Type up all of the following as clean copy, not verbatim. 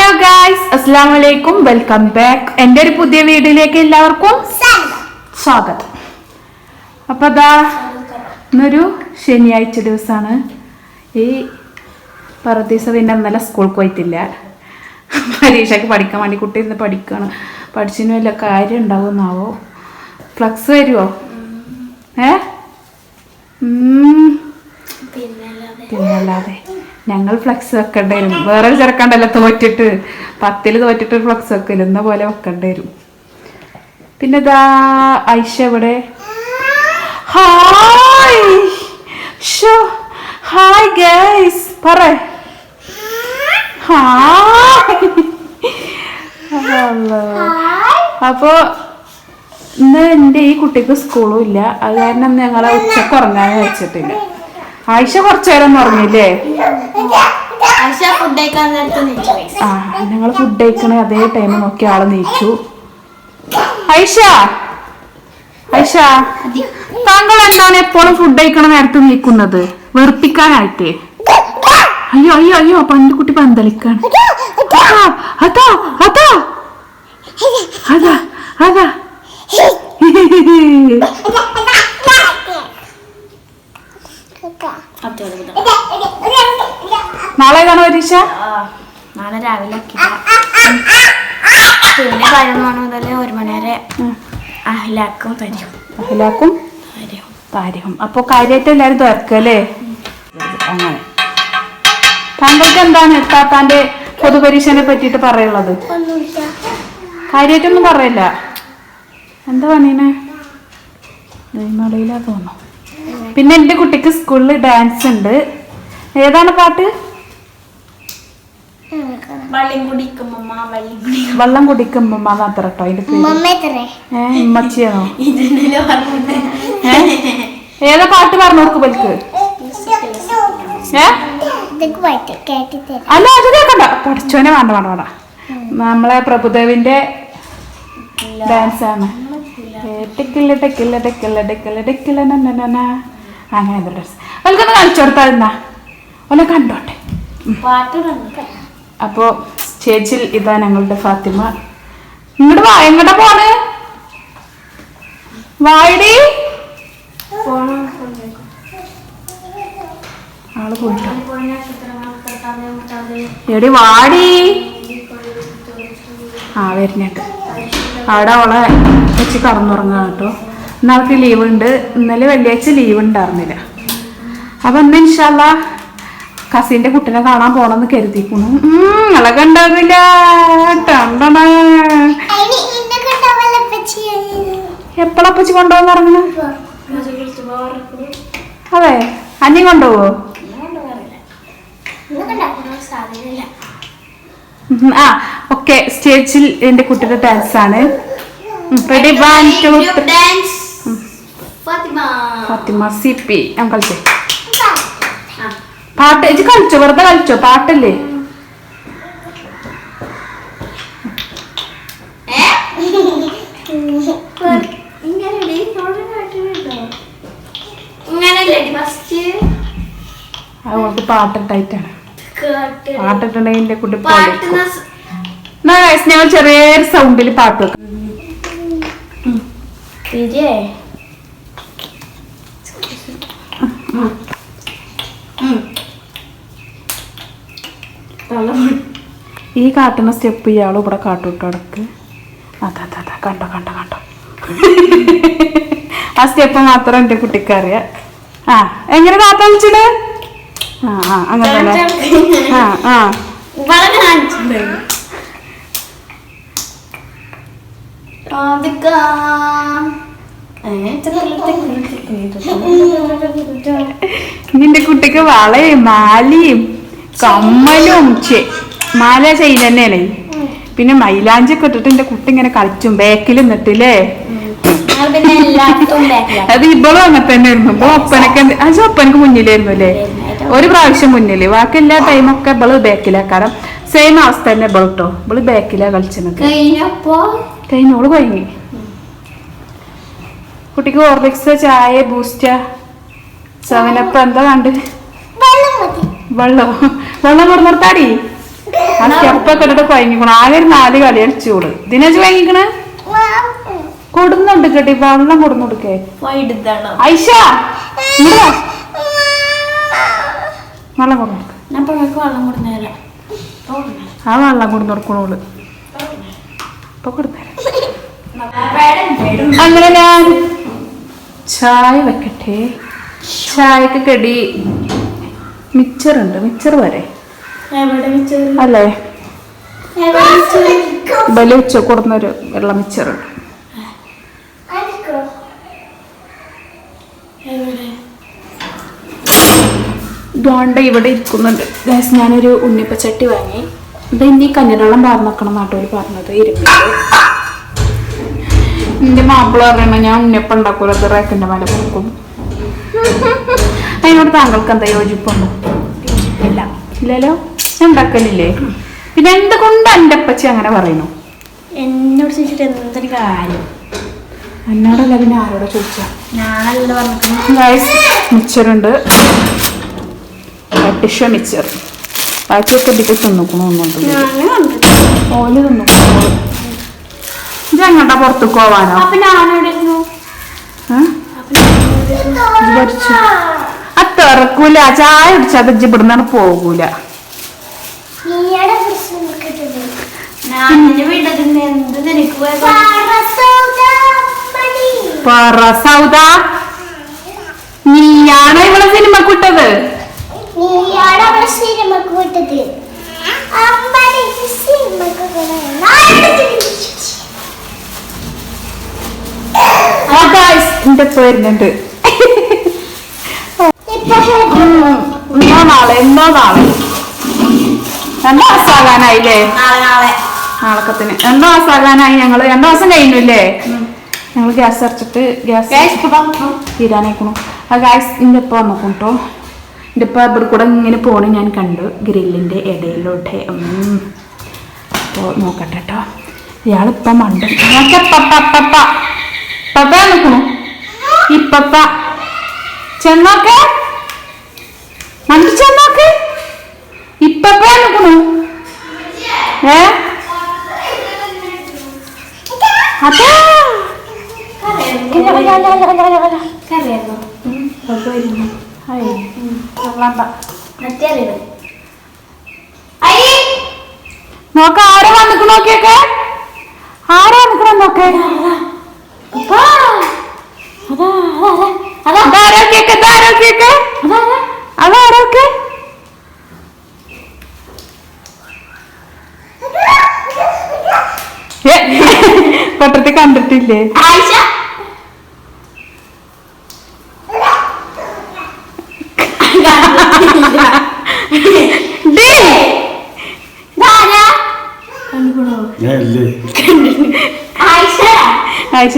Hello guys, അസ്സലാമു അലൈക്കും. Welcome back. എൻ്റെ ഒരു പുതിയ വീഡിയോയിലേക്ക് എല്ലാവർക്കും സ്വാഗതം. അപ്പോൾ അതാ ഇന്നൊരു ശനിയാഴ്ച ദിവസമാണ്. ഈ പറദീസ പിന്നെ ഇന്നലെ സ്കൂളിൽ പോയിട്ടില്ല. പരീക്ഷയ്ക്ക് പഠിക്കാൻ വേണ്ടി കുട്ടി ഇരുന്ന് പഠിക്കുകയാണ്. പഠിച്ചതിന് വല്ല കാര്യം ഉണ്ടാവുമെന്നാവോ? ഫ്ലക്സ് വരുമോ? പിന്നല്ലാതെ ഞങ്ങൾ ഫ്ലക്സ് വെക്കേണ്ടി വരും. വേറൊരു ചെറുക്കണ്ടല്ലോ തോറ്റിട്ട് 10ൽ തോറ്റിട്ട് ഫ്ലക്സ് വെക്കല് എന്ന പോലെ വെക്കേണ്ടി വരും. പിന്നെ ഇതാ ഐഷ ഇവിടെ. ഹായ് ഹായ് ഗൈസ് പറ. അപ്പോൾ ഇന്ന് എൻ്റെ ഈ കുട്ടിക്ക് സ്കൂളും ഇല്ല. അത് കാരണം ഞങ്ങൾ ഉച്ചക്ക് ഉറങ്ങാൻ വെച്ചിട്ടില്ല. ആയിഷ കുറച്ചു നേരം ഉറങ്ങില്ലേ? ഞങ്ങൾ ഫുഡ് കഴിക്കണ അതേ ടൈം നോക്കി ആള് നീച്ചു. ഐഷ ഐഷ താങ്കൾ എന്താണ് എപ്പോഴും ഫുഡ് കഴിക്കണ നേരത്തെ നീക്കുന്നത്? വെറുപ്പിക്കാനായിട്ട്? അയ്യോ അയ്യോ അയ്യോ പണ്ട് കുട്ടി പന്തളിക്കാണ്. അതാ അതാ അതാ അതാ നാളെ ഏതാണ് പരീക്ഷ? നാളെ രാവിലെ പിന്നെ 11 മണി മുതൽ 1 മണി വരെ അഹ്ലാക്കും താരിഖും. അപ്പൊ കാര്യമായിട്ട് എല്ലാരും തുറക്കല്ലേ? അങ്ങനെ താങ്കൾക്ക് എന്താണ് താത്താന്റെ പൊതുപരീക്ഷനെ പറ്റിയിട്ട് പറയുള്ളത്? കാര്യമായിട്ടൊന്നും പറയില്ല. എന്താ പണീനെ മടയിലാ തോന്നുന്നു. പിന്നെ എൻ്റെ കുട്ടിക്ക് സ്കൂളിൽ ഡാൻസ് ഉണ്ട്. ഏതാണ് പാട്ട്? വെള്ളം കുടിക്കുമ്പോ അത്ര കേട്ടോ അതിന്റെ പേര്. ഉമ്മച്ചിയാണോ? ഏതാ പാട്ട് പറഞ്ഞു കൊടുക്കും പൽക്ക്? അല്ല അത് കേക്കണ്ട, പഠിച്ചോനെ വേണ്ട വേണ്ട വേണ്ട. നമ്മളെ പ്രഭുദേവിന്റെ ഡാൻസ് ആണ്. അങ്ങനെ ഡ്രസ് അവൾക്കൊന്ന് കളിച്ചു കൊടുത്താൽ എന്നാ ഓലെ കണ്ടോട്ടെ. അപ്പോ ചേച്ചിൽ ഇതാ ഞങ്ങളുടെ ഫാത്തിമ. ഇങ്ങോട്ട് വാ. എങ്ങോട്ടാ പോണ്? വായടി. ആള് പോയിട്ടോ. എടി വാടി. വരുന്നുണ്ട്. അവിടെ അവളെ വെച്ച് കടന്നുറങ്ങാൻ കേട്ടോ. ഇന്നാൾക്ക് ലീവ് ഉണ്ട്. ഇന്നലെ വെള്ളിയാഴ്ച ലീവ് ഉണ്ടായിരുന്നില്ല. അപ്പൊ ഇന്ന് ഇൻഷാ അല്ലാ കസിന്റെ കുട്ടിനെ കാണാൻ പോണെന്ന് കരുതിക്കുന്നു. അളക ഉണ്ടാവില്ല. എപ്പോഴപ്പച്ചി കൊണ്ടുപോകുന്ന ഇറങ്ങണ? അതെ, അന്യം കൊണ്ടുപോവോ? ഓക്കെ. സ്റ്റേജിൽ എന്റെ കുട്ടിയുടെ ഡാൻസ് ആണ്. റെഡി? 1 2 3. ഫാത്തിമ CP. ഞാൻ കളിച്ചേ പാട്ട്. ഇത് കളിച്ചോ, വെറുതെ കളിച്ചോ, പാട്ടല്ലേ? അതുകൊണ്ട് പാട്ടിട്ടായിട്ടാണ്. പാട്ടിട്ടുണ്ടെങ്കിൽ എന്റെ കുട്ടി ഞങ്ങൾ ചെറിയൊരു സൗണ്ടിൽ പാട്ട് വെക്കും. ഈ കാട്ടുന്ന സ്റ്റെപ്പ് ഇയാളും ഇവിടെ കാട്ടുവിട്ടോ അടക്ക്. അതാ അതാ കണ്ടോ കണ്ടോ കണ്ടോ. ആ സ്റ്റെപ്പ് മാത്രം എൻ്റെ കുട്ടിക്കറിയാം. എങ്ങനെ കാട്ട കളിച്ചിട്ട്? അങ്ങനെ നിന്റെ കുട്ടിക്ക് വളയും മാലയും കമ്മലും മാല ചെയിൻ തന്നെയാണ്. പിന്നെ മൈലാഞ്ചി ഒക്കെ ഇട്ടിട്ട് എന്റെ കുട്ടി ഇങ്ങനെ കളിച്ചും ബാക്കിൽ നിന്നിട്ടില്ലേ. അത് ഇവളും അങ്ങനെ തന്നെ ആയിരുന്നു. ഇപ്പൊ ഒപ്പനക്ക് മുന്നിലായിരുന്നു അല്ലേ? ഒരു പ്രാവശ്യം മുന്നില്, ബാക്കി എല്ലാ ടൈമൊക്കെ ഇവള് ബാക്കിലാക്കാരം. സെയിം അവസ്ഥ തന്നെ ഇവള് കേട്ടോ. ഇവള് ബാക്കിലാ കളിച്ചെന്നൊക്കെ കഴിഞ്ഞോള് കഴിഞ്ഞു. കുട്ടിക്ക് ഹോർലിക്സ്, ചായ, ബൂസ്റ്റ, 7up എന്താ കണ്ട്? വെള്ളം വെള്ളം കൊടുത്താടി. ആ സ്റ്റെപ്പൊക്കെ ഇട്ടിട്ട് കുഴങ്ങിക്കണം. ആകെ ഒരു 4 കളി കളിച്ചോള്. ഇതിനു വാങ്ങിക്കണേ കൊടുന്നുണ്ട് കേട്ടി. വെള്ളം കൊടുന്നുകൊടുക്കേ ഐഷ. വെള്ളം കൊടുക്ക. ആ വെള്ളം കൊടുന്നോള് ഇപ്പൊ കൊടുത്തരാം. അങ്ങനെ ഞാൻ ചായ വെക്കട്ടെ. ചായക്ക് കടി മിച്ചറുണ്ട്. മിച്ചർ വരെ അല്ലേ ബലി ഉച്ച കൊടുന്നൊരു വെള്ള മിച്ചറുണ്ട്. ദോണ്ട ഇവിടെ ഇരിക്കുന്നുണ്ട്. ഗൈസ് ഞാനൊരു ഉണ്ണിപ്പച്ചട്ടി വാങ്ങി. ഇത് ഇനി കഞ്ഞിവെള്ളം പാർന്ന് വെക്കണം നാട്ടുകാർ പറഞ്ഞത്. ഇരുമ്പിട്ട് എന്റെ മാപ്പിള പറയണ ഞാൻ ഉണ്ണിയപ്പം ഉണ്ടാക്കൂല, അത് റേക്കിന്റെ മേലെ കൊടുക്കും. അതിനോട് താങ്കൾക്ക് എന്താ യോജിപ്പുണ്ടോ? ഇല്ല ഇല്ലല്ലോ. ഞാൻ ഉണ്ടാക്കലില്ലേ. പിന്നെ എന്തുകൊണ്ട് എൻ്റെ അപ്പച്ചി അങ്ങനെ പറയുന്നു? എന്നോട് ചോദിച്ചിട്ട് എന്തൊരു കാര്യം. എന്നോടല്ല പിന്നെ ആരോടെ ചോദിച്ചാ? ഞാനല്ല പറഞ്ഞു. ഗൈസ് മിച്ചറുണ്ട്. ടിഷ്യൂ മിച്ചർ. ബാക്കിയൊക്കെ ഇതിക്ക് തിന്നിക്കണോന്നുണ്ട്. ഓല് തിന്നിക്കണോ? ഇതെങ്ങട്ടാ പുറത്തേക്ക് പോവാനോ? അത് തിറക്കൂല. ചായ കുടിച്ചാ അത് ഇവിടുന്നാണ് പോകൂല. നീയാണോ ഇവിടെ സിനിമക്ക് വിട്ടത്? എന്റെ പേരുന്നുണ്ട്. എന്നോ നാളെ 2 മാസമാകാനായില്ലേ? നാളക്കത്തിന് 2 മാസമാകാനായി. ഞങ്ങള് 2 മാസം കഴിഞ്ഞില്ലേ? ഞങ്ങള് ഗ്യാസ് അടച്ചിട്ട് ഗ്യാസ് തീരാനായിക്കണു. ആ ഗ്യാസ് എൻ്റെ ഇപ്പം വന്നോട്ടോ. എൻ്റെ ഇപ്പം ഇവിടെ കൂടെ ഇങ്ങനെ പോണ് ഞാൻ കണ്ടു ഗ്രില്ലിൻ്റെ ഇടയിലോട്ട്. അപ്പോൾ നോക്കട്ടെ കേട്ടോ. ഇയാളിപ്പം മണ്ട് പപ്പ നിൽക്കണു. ഇപ്പപ്പ ചെന്നോക്കെ മണ്ടി ചെന്നോക്കെ. ഇപ്പപ്പ നിൽക്കണു. അതാ നോക്ക ആരാ വന്നിക്ക് നോക്കിയൊക്കെ. ആരാ വന്നിക്കണം നോക്കേ. അതാരോഗ്യൊക്കെ അതാരോഗ്യൊക്കെ അതാരോഗ്യ പട്ടത്തിൽ കണ്ടിട്ടില്ലേ? ആയിഷ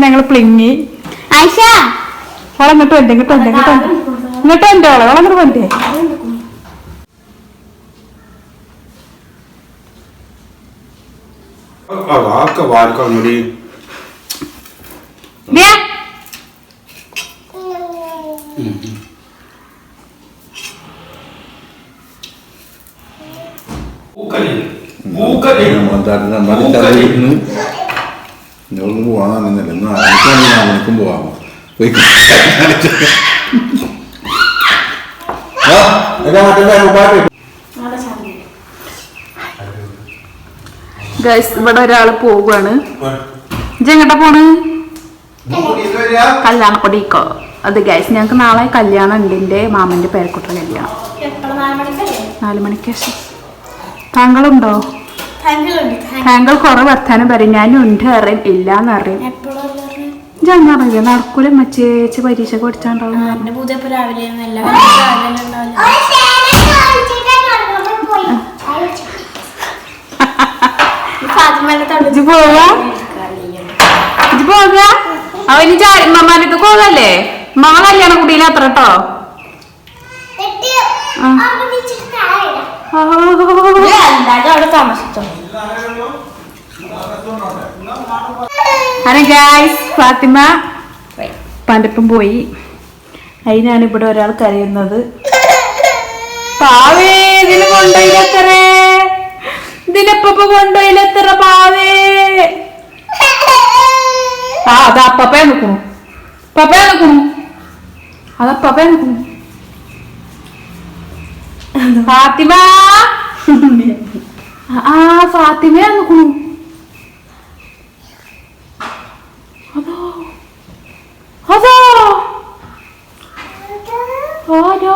ഞങ്ങള് പ്ലിങ്ങി. ആയിഷ ഓളങ്ങോട്ട് വണ്ടേ ഇങ്ങോട്ട് വണ്ടേ ഇങ്ങോട്ട് വണ്ടേ ഇങ്ങോട്ട് വണ്ടേ ഓളങ്ങോട്ട് വണ്ടേ. പോവാന്നില്ല എനിക്കും പോവാമോ പോയി. ഗൈസ് ഇവിടെ ഒരാള് പോവാണ്. ഇജെങ്ങട്ടാ പോണ്? കല്യാണപ്പൊടിക്കോ? അത് ഗൈസ് ഞങ്ങക്ക് നാളെ കല്യാണം ഉണ്ട്. എൻ്റെ മാമന്റെ പേരക്കുട്ട കല്യാണം 4 മണിക്ക് ശേഷം. താങ്കളുണ്ടോ? താങ്കൾ കുറെ വർത്താനം പറയും. ഞാൻ ഉണ്ട് അറിയും ഇല്ലാന്ന് അറിയും. ഞാനറിയില്ല നടക്കൂല. മച്ചേച്ച് പരീക്ഷ പഠിച്ചാണ്ടാവും. പോകാ അവന് ചാരിമ്മമാരത്ത് പോകല്ലേ? മക കല്യാണ കുട്ടിയിലെ അത്ര കേട്ടോ. ഫാത്തിമ പണ്ടപ്പം പോയി. അതിനാണ് ഇവിടെ ഒരാൾ കരയുന്നത്. പാവേദിന് കൊണ്ടേ ഇപ്പൊ കൊണ്ടുപോയില്ല എത്ര പാവേ. ആ അതാ പപ്പേ നിക്കണു, പപ്പേ നിക്കണു, അതാ പപ്പേ നിക്കണു. ഫാത്തിമ ആ ഫാത്തിമ നിക്കണു. അതോ അതോ അതോ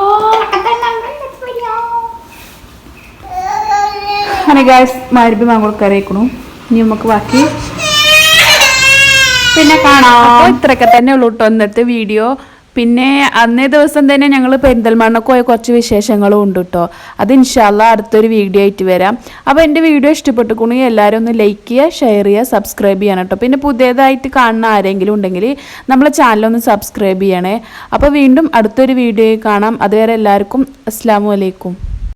അങ്ങനെ ഗൈസ് മരുഭി മാങ്ങോൾക്കറിയിക്കണു. ഇനി നമുക്ക് ബാക്കി പിന്നെ കാണാം. ഇത്രയൊക്കെ തന്നെ ഉള്ളൂ കേട്ടോ ഇന്നത്തെ വീഡിയോ. പിന്നെ അന്നേ ദിവസം തന്നെ ഞങ്ങൾ പെരിന്തൽമണ്ണക്ക് പോയ കുറച്ച് വിശേഷങ്ങളും ഉണ്ട് കേട്ടോ. അത് ഇൻഷാല്ലാ അടുത്തൊരു വീഡിയോ ആയിട്ട് വരാം. അപ്പോൾ എൻ്റെ വീഡിയോ ഇഷ്ടപ്പെട്ടിട്ടുണ്ടെങ്കിൽ എല്ലാവരും ഒന്ന് ലൈക്ക് ചെയ്യുക, ഷെയർ ചെയ്യുക, സബ്സ്ക്രൈബ് ചെയ്യണം കേട്ടോ. പിന്നെ പുതിയതായിട്ട് കാണുന്ന ആരെങ്കിലും ഉണ്ടെങ്കിൽ നമ്മളെ ചാനലൊന്ന് സബ്സ്ക്രൈബ് ചെയ്യണേ. അപ്പോൾ വീണ്ടും അടുത്തൊരു വീഡിയോയിൽ കാണാം. അതുവരെ എല്ലാവർക്കും അസ്സലാമു അലൈക്കും.